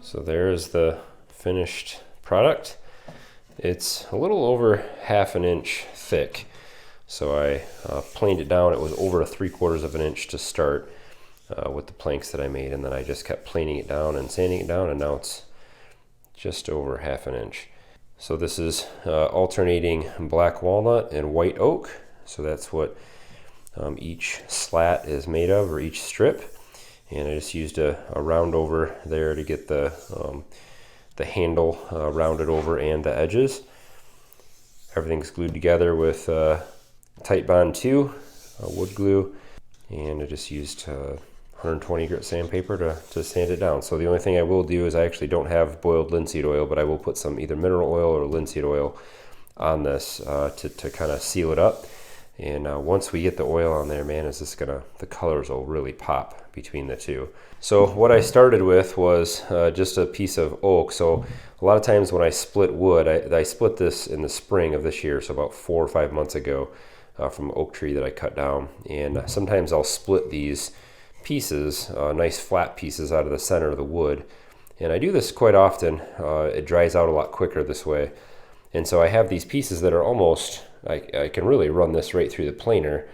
So there's the finished product. It's a little over 1/2 inch thick. So I planed it down. It was over 3/4 of an inch to start with the planks that I made, and then I just kept planing it down and sanding it down, and now it's just over 1/2 inch. So this is alternating black walnut and white oak. So that's what each slat is made of, or each strip. And I just used a round over there to get the handle rounded over and the edges. Everything's glued together with Tight Bond 2 wood glue, and I just used 120 grit sandpaper to sand it down. So the only thing I will do is I actually don't have boiled linseed oil, but I will put some either mineral oil or linseed oil on this to kind of seal it up. And once we get the oil on there, man, is this the colors will really pop between the two. So what I started with was just a piece of oak. So a lot of times when I split wood, I split this in the spring of this year, so about 4 or 5 months ago, from an oak tree that I cut down. And sometimes I'll split these pieces, nice flat pieces, out of the center of the wood. And I do this quite often. It dries out a lot quicker this way. And so I have these pieces that are almost, I can really run this right through the planer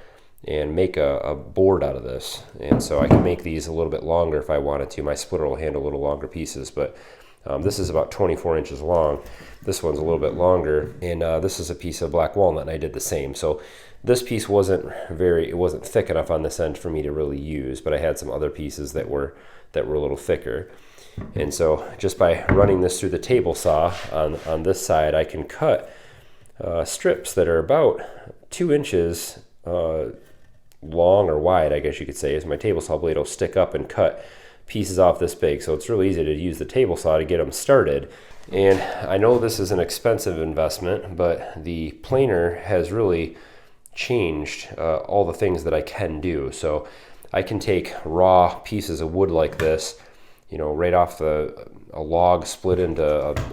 and make a board out of this. And so I can make these a little bit longer if I wanted to. My splitter will handle a little longer pieces, but this is about 24 inches long. This one's a little bit longer, and this is a piece of black walnut, and I did the same. So this piece wasn't thick enough on this end for me to really use, but I had some other pieces that were a little thicker. And so just by running this through the table saw on this side, I can cut strips that are about 2 inches long or wide, I guess you could say, as my table saw blade will stick up and cut pieces off this big. So it's really easy to use the table saw to get them started. And I know this is an expensive investment, but the planer has really changed all the things that I can do. So I can take raw pieces of wood like this, you know, right off a log, split into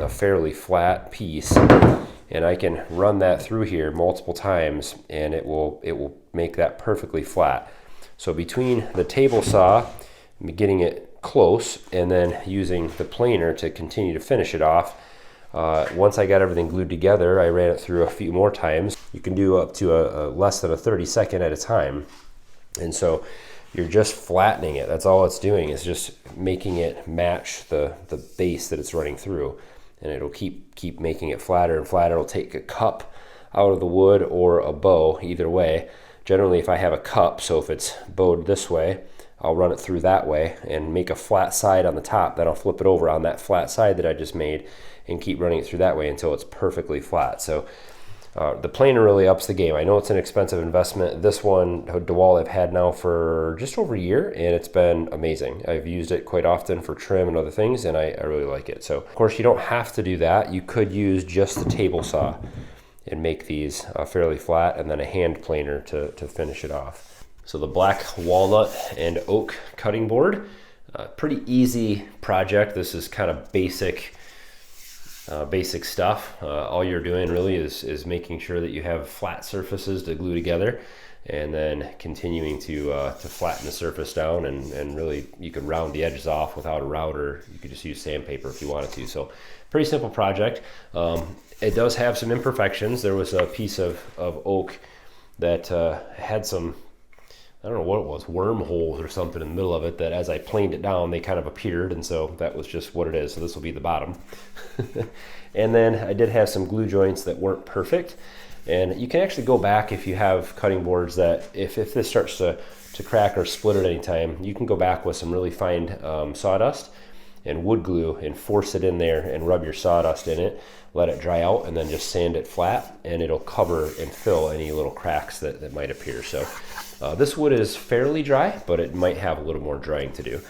a fairly flat piece, and I can run that through here multiple times, and it will make that perfectly flat. So between the table saw, getting it close, and then using the planer to continue to finish it off, once I got everything glued together, I ran it through a few more times. You can do up to a less than a 30-second at a time. And so you're just flattening it. That's all it's doing, is just making it match the base that it's running through. And it'll keep making it flatter and flatter. It'll take a cup out of the wood or a bow, either way. Generally, if I have a cup, so if it's bowed this way, I'll run it through that way and make a flat side on the top. Then I'll flip it over on that flat side that I just made and keep running it through that way until it's perfectly flat. So the planer really ups the game. I know it's an expensive investment. This one, DeWalt, I've had now for just over a year, and it's been amazing. I've used it quite often for trim and other things, and I really like it. So of course you don't have to do that. You could use just the table saw and make these fairly flat, and then a hand planer to finish it off. So the black walnut and oak cutting board, pretty easy project. This is kind of basic stuff. All you're doing really is making sure that you have flat surfaces to glue together, and then continuing to flatten the surface down, and really you could round the edges off without a router. You could just use sandpaper if you wanted to. So pretty simple project. It does have some imperfections. There was a piece of oak that had some, I don't know what it was, wormholes or something in the middle of it, that as I planed it down, they kind of appeared, and so that was just what it is. So this will be the bottom. And then I did have some glue joints that weren't perfect, and you can actually go back if you have cutting boards that if this starts to crack or split at any time, you can go back with some really fine sawdust and wood glue and force it in there and rub your sawdust in it, let it dry out, and then just sand it flat, and it'll cover and fill any little cracks that might appear. So this wood is fairly dry, but it might have a little more drying to do.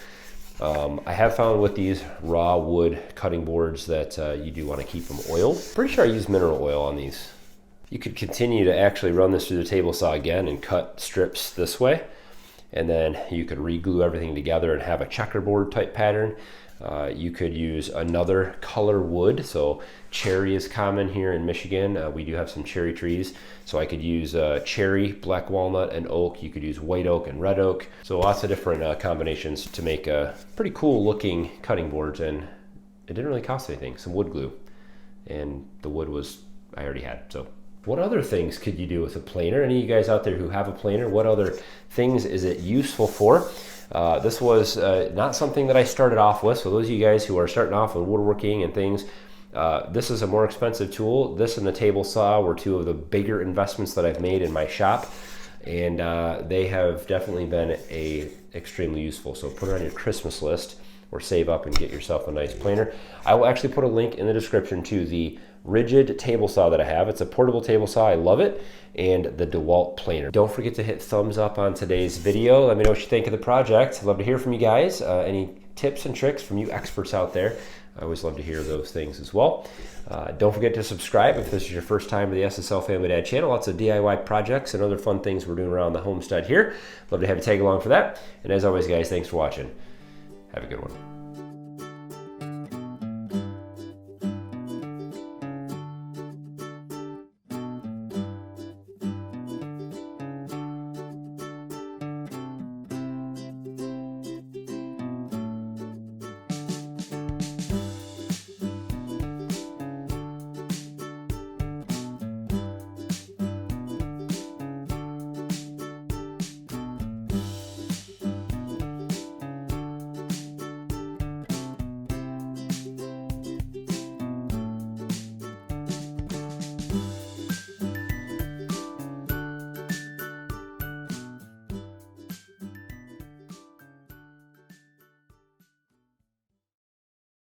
I have found with these raw wood cutting boards that you do want to keep them oiled. Pretty sure I use mineral oil on these. You could continue to actually run this through the table saw again and cut strips this way, and then you could re-glue everything together and have a checkerboard type pattern. You could use another color wood. So cherry is common here in Michigan. We do have some cherry trees. So I could use cherry, black walnut, and oak. You could use white oak and red oak. So lots of different combinations to make pretty cool looking cutting boards, and it didn't really cost anything, some wood glue. And the wood was, I already had, so. What other things could you do with a planer? Any of you guys out there who have a planer, what other things is it useful for? This was not something that I started off with, so those of you guys who are starting off with woodworking and things, this is a more expensive tool. This and the table saw were two of the bigger investments that I've made in my shop, and they have definitely been extremely useful. So put it on your Christmas list or save up and get yourself a nice planer. I will actually put a link in the description to the rigid table saw that I have. It's a portable table saw. I love it. And the DeWalt planer. Don't forget to hit thumbs up on today's video. Let me know what you think of the project. I'd love to hear from you guys. Any tips and tricks from you experts out there. I always love to hear those things as well. Don't forget to subscribe if this is your first time to the SSL Family Dad channel. Lots of DIY projects and other fun things we're doing around the homestead here. Love to have you tag along for that. And as always, guys, thanks for watching. Have a good one.